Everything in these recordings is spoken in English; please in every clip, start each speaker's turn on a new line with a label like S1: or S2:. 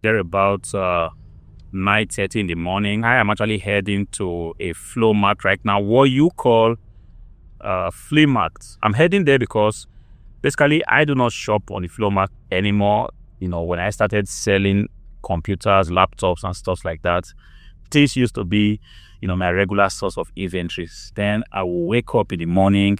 S1: There about 9:30 in the morning. I am actually heading to a flow mart right now, what you call flea market. I'm heading there because basically I do not shop on the flow market anymore. When I started selling computers, laptops, and stuff like that, this used to be, my regular source of inventories. Then I will wake up in the morning,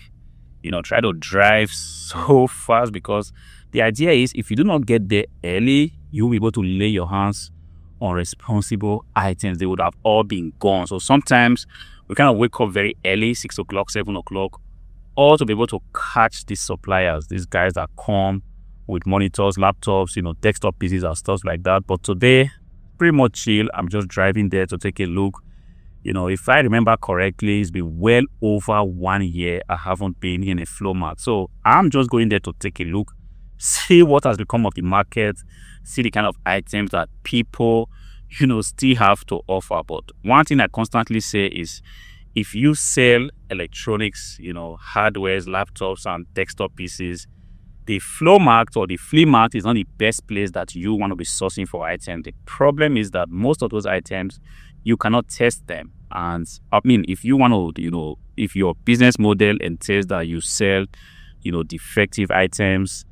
S1: try to drive so fast because the idea is if you do not get there early, you'll be able to lay your hands on responsible items. They would have all been gone. So sometimes we kind of wake up very early, 6 o'clock, 7 o'clock, all to be able to catch these suppliers, these guys that come with monitors, laptops, desktop PCs and stuff like that. But today, pretty much chill. I'm just driving there to take a look. If I remember correctly, it's been well over 1 year I haven't been in a flow mart. So I'm just going there to take a look, see what has become of the market, see the kind of items that people, still have to offer. But one thing I constantly say is if you sell electronics, hardwares, laptops, and desktop PCs, the flow market or the flea market is not the best place that you want to be sourcing for items. The problem is that most of those items, you cannot test them. And I mean, if you want to, if your business model entails that you sell, defective items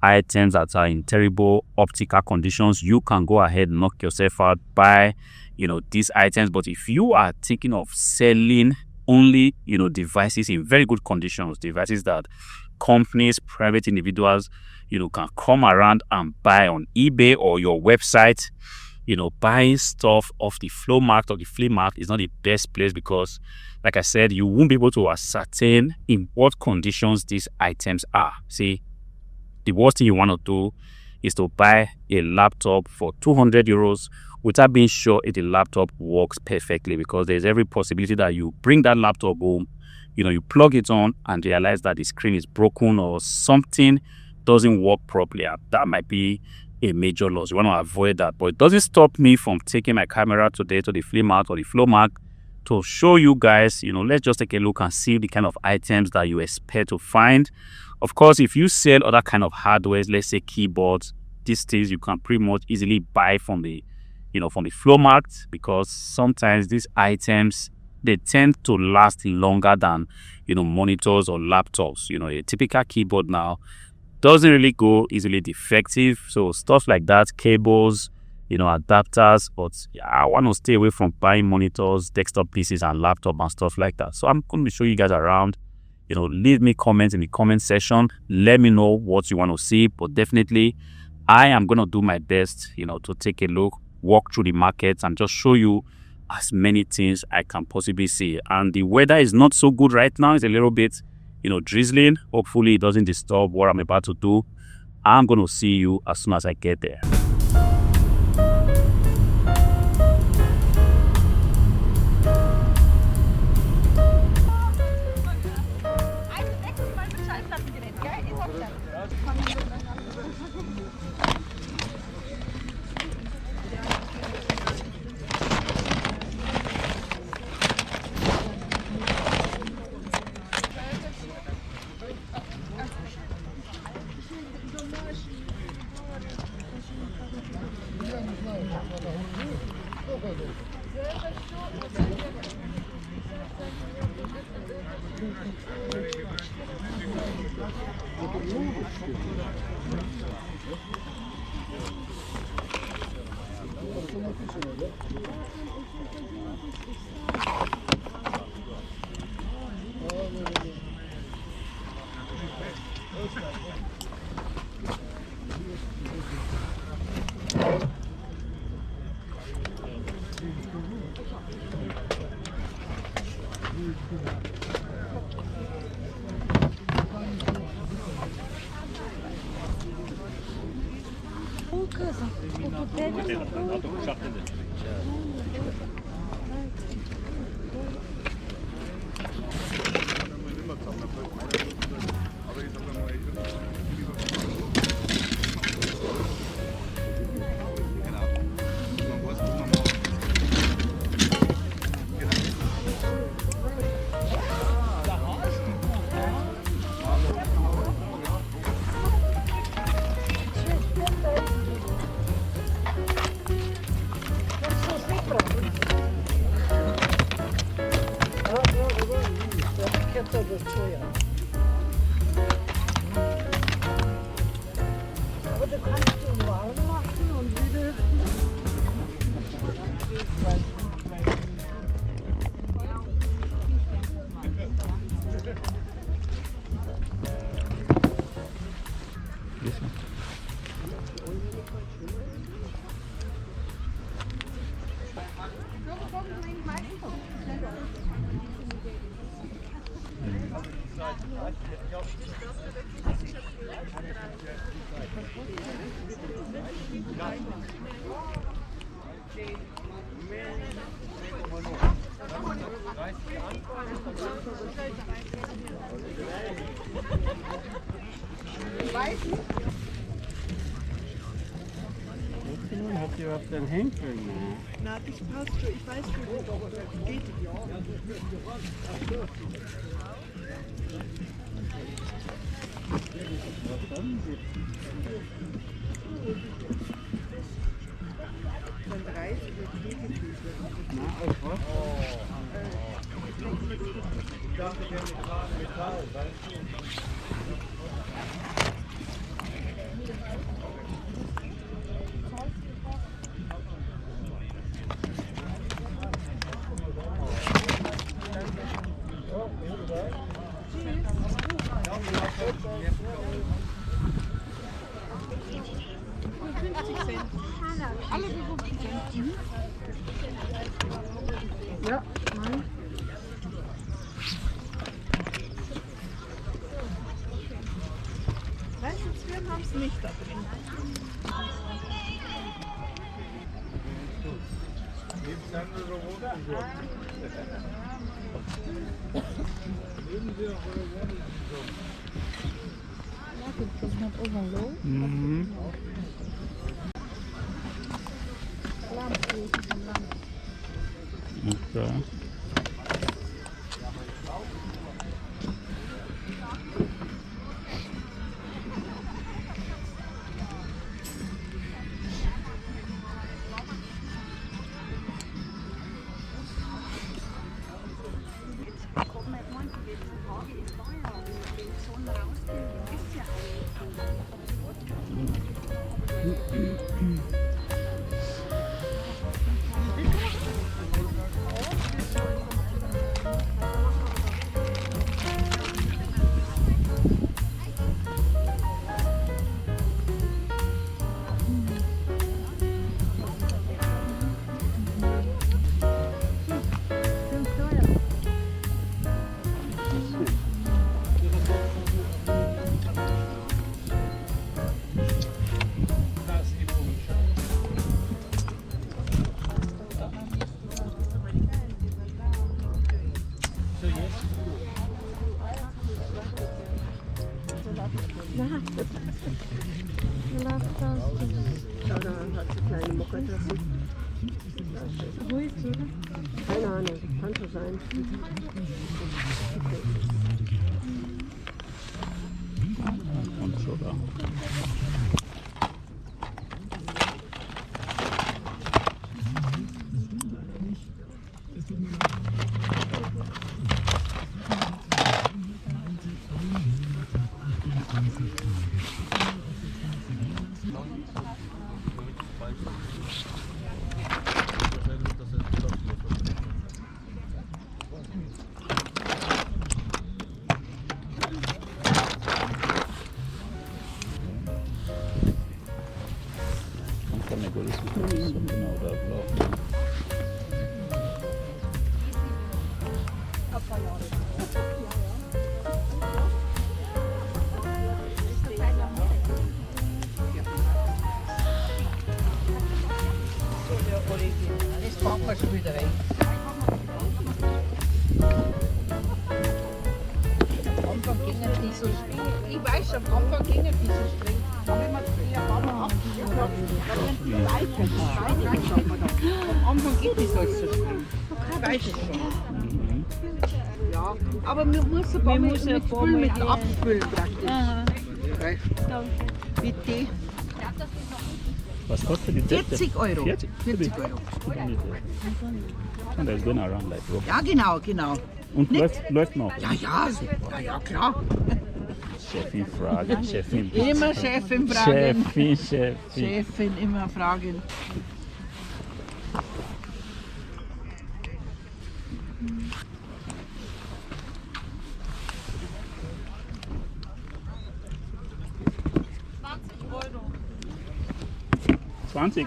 S1: that are in terrible optical conditions, you can go ahead and knock yourself out, buy, these items. But if you are thinking of selling only, devices in very good conditions, devices that companies, private individuals, can come around and buy on eBay or your website, buying stuff off the flow market or the flea market is not the best place because, like I said, you won't be able to ascertain in what conditions these items are. See, the worst thing you want to do is to buy a laptop for 200 euros without being sure if the laptop works perfectly, because there's every possibility that you bring that laptop home, you plug it on and realize that the screen is broken or something doesn't work properly. That might be a major loss. You want to avoid that. But it doesn't stop me from taking my camera today to the flea market or the flow market to show you guys, let's just take a look and see the kind of items that you expect to find. Of course, if you sell other kind of hardware, let's say keyboards, these things you can pretty much easily buy from the, from the flow market, because sometimes these items, they tend to last longer than, monitors or laptops. A typical keyboard now doesn't really go easily defective. So stuff like that, cables, adapters. But yeah, I want to stay away from buying monitors, desktop PCs, and laptop and stuff like that. So I'm going to show you guys around. Leave me comments in the comment section. Let me know what you want to see. But definitely, I am going to do my best, to take a look, walk through the markets, and just show you as many things I can possibly see. And the weather is not so good right now. It's a little bit, drizzling. Hopefully, it doesn't disturb what I'm about to do. I'm going to see you as soon as I get there.
S2: wird teuer. Aber du kannst du warm machen und wieder...
S3: Habt ihr überhaupt einen Henkel?
S2: Na, das passt schon. Ich weiß schon, wo das geht. Von 30
S3: Na, aus was?
S4: Ich dachte, der Metall, weißt du?
S2: Alle für 50 Cent. Ja, nein. Weißenzwirn haben es nicht da drin.
S1: Mhm. Okay.
S2: Schau, da hat sie kleine Mucke drin.
S5: Ruhig, oder?
S2: Keine Ahnung, kann so sein.
S1: Und so da. Genau, da laufen.
S2: Das packen wir schon wieder rein. Am Anfang ging nicht so streng. Ich weiß, am Anfang ging nicht so streng. Da haben wir früher Mama abgeschlossen. Am Anfang geht nicht alles so streng. Ich weiß es schon. Ja, aber wir müssen ein paar Mal mit Spülmittel abspülen praktisch. Okay. Bitte.
S1: Was kostet die Sätze?
S2: 40 Euro.
S1: 40?
S2: 40 Euro.
S1: And there's going around like rope.
S2: Ja, genau, genau.
S1: Und läuft noch?
S2: Ja, klar.
S1: Chefin fragen, Chefin.
S2: Immer Chefin fragen.
S1: Chefin.
S2: Chefin immer fragen.
S1: €20? 20?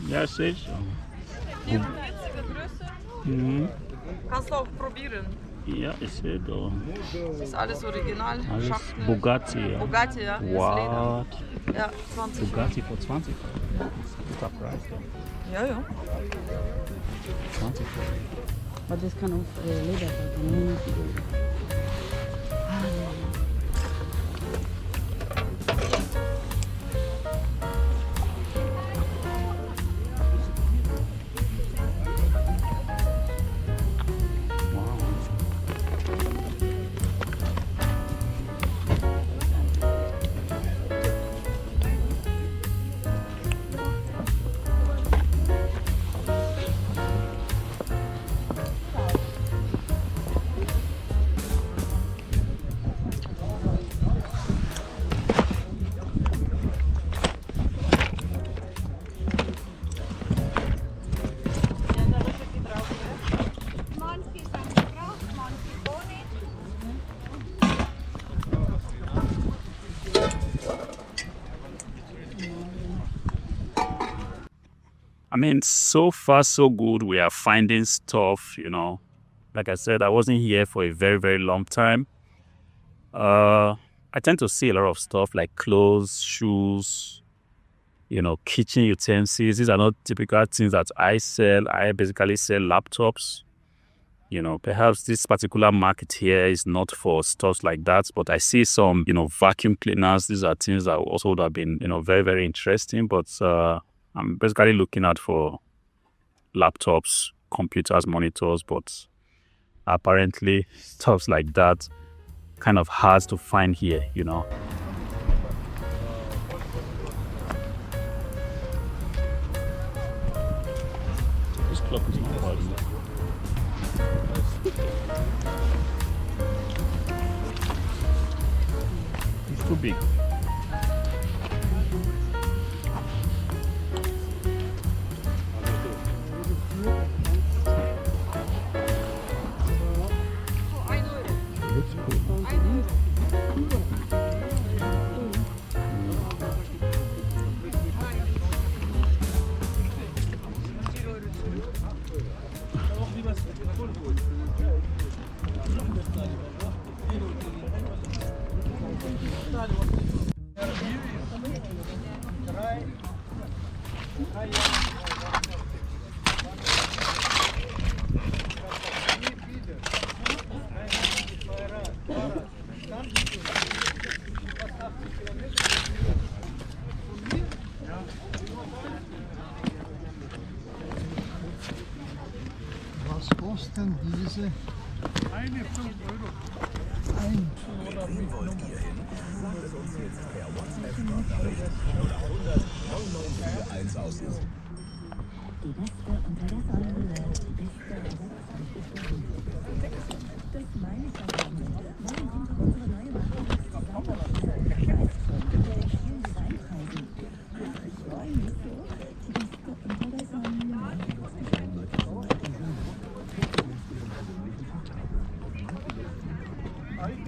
S1: Ja, sicher.
S6: 44er Größe.
S1: Mhm.
S6: Kannst du auch probieren.
S1: Ja, ich sehe da.
S6: Das ist alles original.
S1: Alles
S6: Schachtel.
S1: Bugatti, ja.
S6: Bugatti, ja. Das ist Leder.
S1: What?
S6: Ja, 20.
S1: Bugatti für 20 Euro. Das ist ein guter Preis. Ja.
S6: Ja.
S1: 20 Euro.
S5: Aber das kann auch Leder sein.
S1: I mean, so far so good. We are finding stuff, you know. Like I said, I wasn't here for a very, very long time. I tend to see a lot of stuff like clothes, shoes, you know, kitchen utensils. These are not typical things that I sell. I basically sell laptops. You know, perhaps this particular market here is not for stuff like that, but I see some, you know, vacuum cleaners. These are things that also would have been, you know, very, very interesting. But I'm basically looking out for laptops, computers, monitors, but apparently stuff like that kind of hard to find here, you know. This clock is not bad. It's too big.
S3: Was kosten diese? Eine 5 Euro. Ein oder mit
S7: Die Beste unter der Sonne. Die Beste. Das meine ich auch. Morgen kommt auch unsere neue Marke. Der vielen Designpreisen. Ich freue mich so. Die Beste unter der Sonne.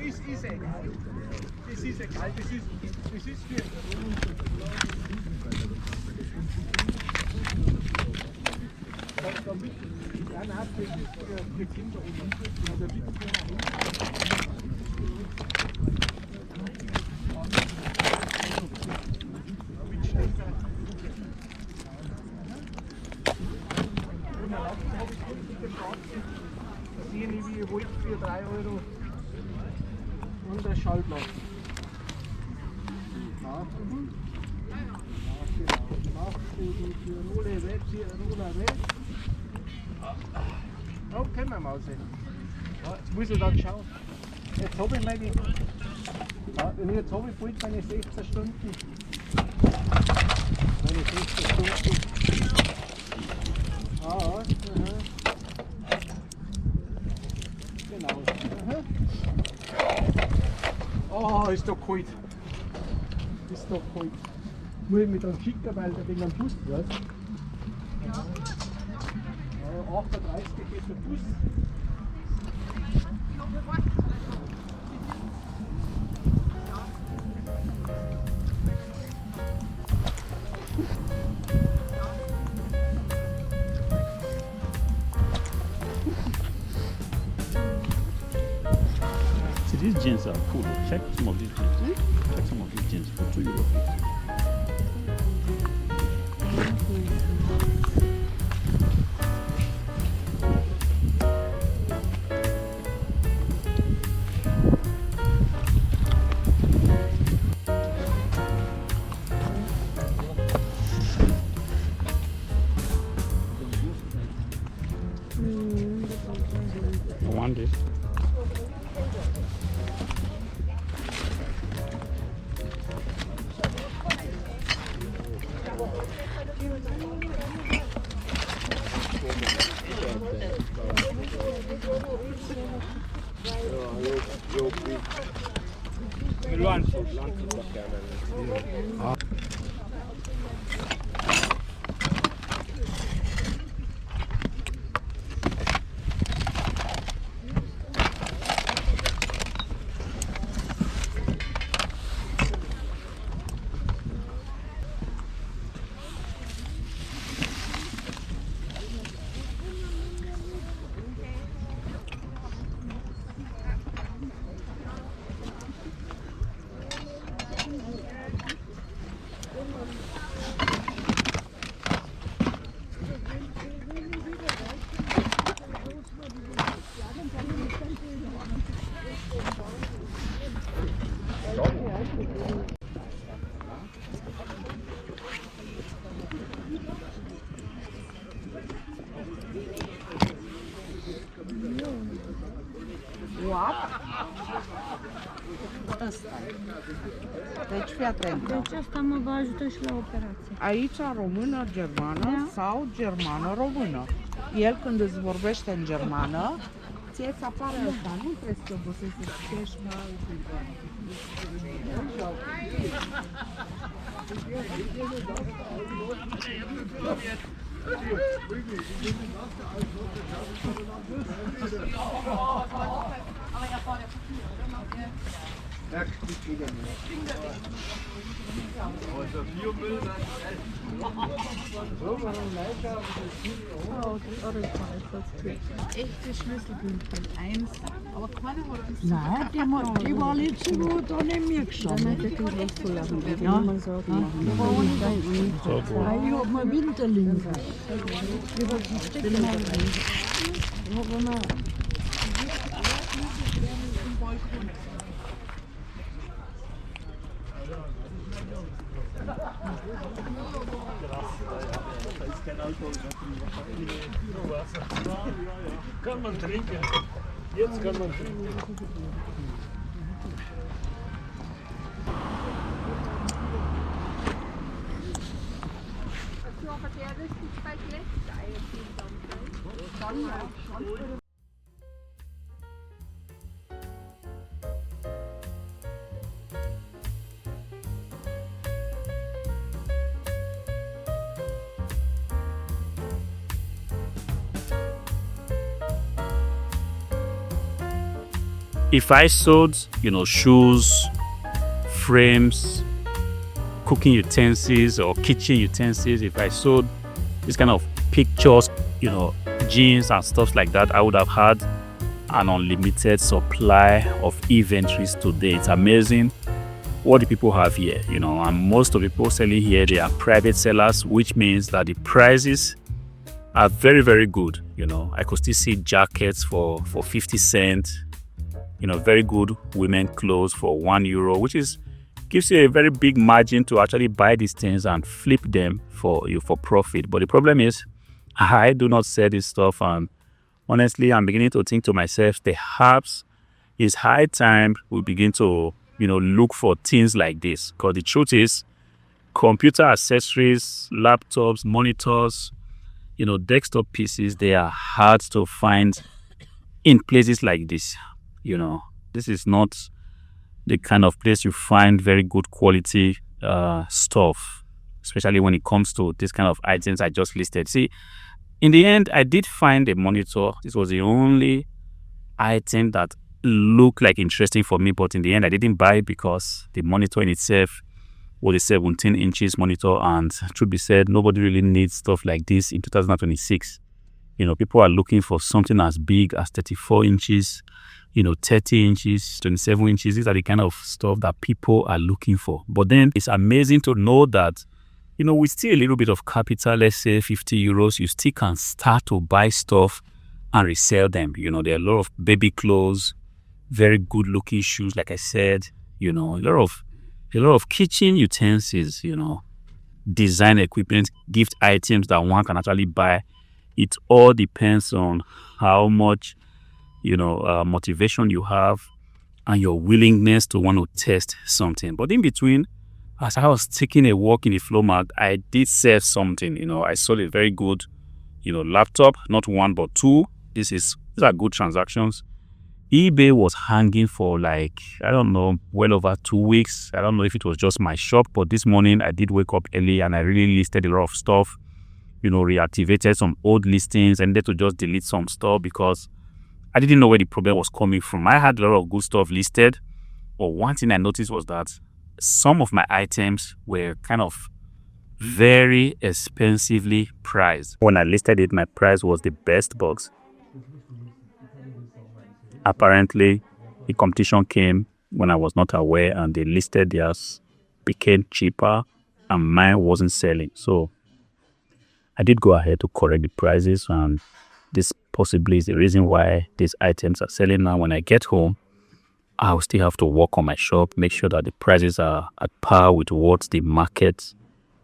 S3: Das ist egal. Das ist egal. Das ist für Kinder. Das sehe ich, wie ihr wollt, für 3 Euro. Und der Schallplatten. Ja, genau. Für Rolle weg, Roller weg. Oh, können wir mal sehen. Ja, jetzt muss ich dann schauen. Jetzt habe ich meine. Ja, jetzt habe ich bald meine 16 Stunden. Meine 16 Stunden. ist doch kalt. Ist doch kalt. Muss ich mich dann schicken, weil der wegen am Bus, weißt du? 38 geht der Bus.
S1: See, these jeans are cool. Check some of these jeans. Check some of these jeans for €2. I want this.
S2: Deci fii atent.
S5: Deci asta mă va ajuta și la operație.
S2: Aici română-germană sau germană-română. El când îți vorbește în germană, ție îți apare ăsta. Nu trebuie să obosești să citești mai
S5: Echte Schlüsselbündchen, 1, aber keine Holz.
S7: Nein, die war letzte Woche da neben mir gestanden.
S5: Das kann echt so lachen. Das kann man sagen.
S7: Ich hab mal Winterling.
S3: Kann man trinken. Jetzt kann man trinken.
S1: If I sold, shoes, frames, cooking utensils or kitchen utensils, if I sold this kind of pictures, jeans and stuff like that, I would have had an unlimited supply of inventories today. It's amazing what the people have here, and most of the people selling here, they are private sellers, which means that the prices are very, very good. I could still see jackets for 50 cents, very good women clothes for €1, which gives you a very big margin to actually buy these things and flip them for profit. But the problem is, I do not sell this stuff, and honestly, I'm beginning to think to myself, perhaps it's high time we begin to, look for things like this. Because the truth is, computer accessories, laptops, monitors, desktop PCs, they are hard to find in places like this. This is not the kind of place you find very good quality stuff, especially when it comes to this kind of items I just listed. See, in the end, I did find a monitor. This was the only item that looked like interesting for me, but in the end, I didn't buy it because the monitor in itself was a 17 inches monitor, and truth be said, nobody really needs stuff like this in 2026. You know, people are looking for something as big as 34 inches, 30 inches, 27 inches. These are the kind of stuff that people are looking for. But then it's amazing to know that, with still a little bit of capital, let's say 50 euros, you still can start to buy stuff and resell them. There are a lot of baby clothes, very good looking shoes, like I said, a lot of kitchen utensils, design equipment, gift items that one can actually buy. It all depends on how much, motivation you have and your willingness to want to test something. But in between, as I was taking a walk in the floor market, I did sell something. I sold a very good, laptop, not one but two. These are good transactions. eBay was hanging for well over 2 weeks. I don't know if it was just my shop, but this morning I did wake up early and I really listed a lot of stuff, reactivated some old listings and then to just delete some stuff because I didn't know where the problem was coming from. I had a lot of good stuff listed, but one thing I noticed was that some of my items were kind of very expensively priced. When I listed it, my price was the best box. Apparently, the competition came when I was not aware and they listed theirs, became cheaper, and mine wasn't selling. So I did go ahead to correct the prices, and this possibly is the reason why these items are selling now. When I get home, I'll still have to work on my shop, make sure that the prices are at par with what the market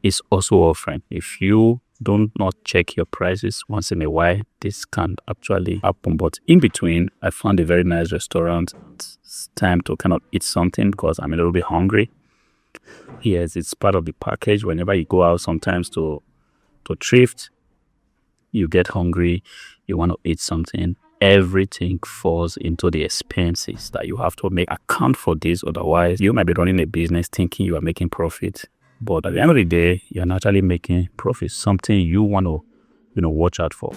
S1: is also offering. If you don't not check your prices once in a while, this can actually happen. But in between, I found a very nice restaurant. It's time to kind of eat something because I'm a little bit hungry. Yes, it's part of the package. Whenever you go out sometimes to thrift, you get hungry, you want to eat something. Everything falls into the expenses that you have to make account for this. Otherwise, you might be running a business thinking you are making profit. But at the end of the day, you're not actually making profit, something you want to, watch out for.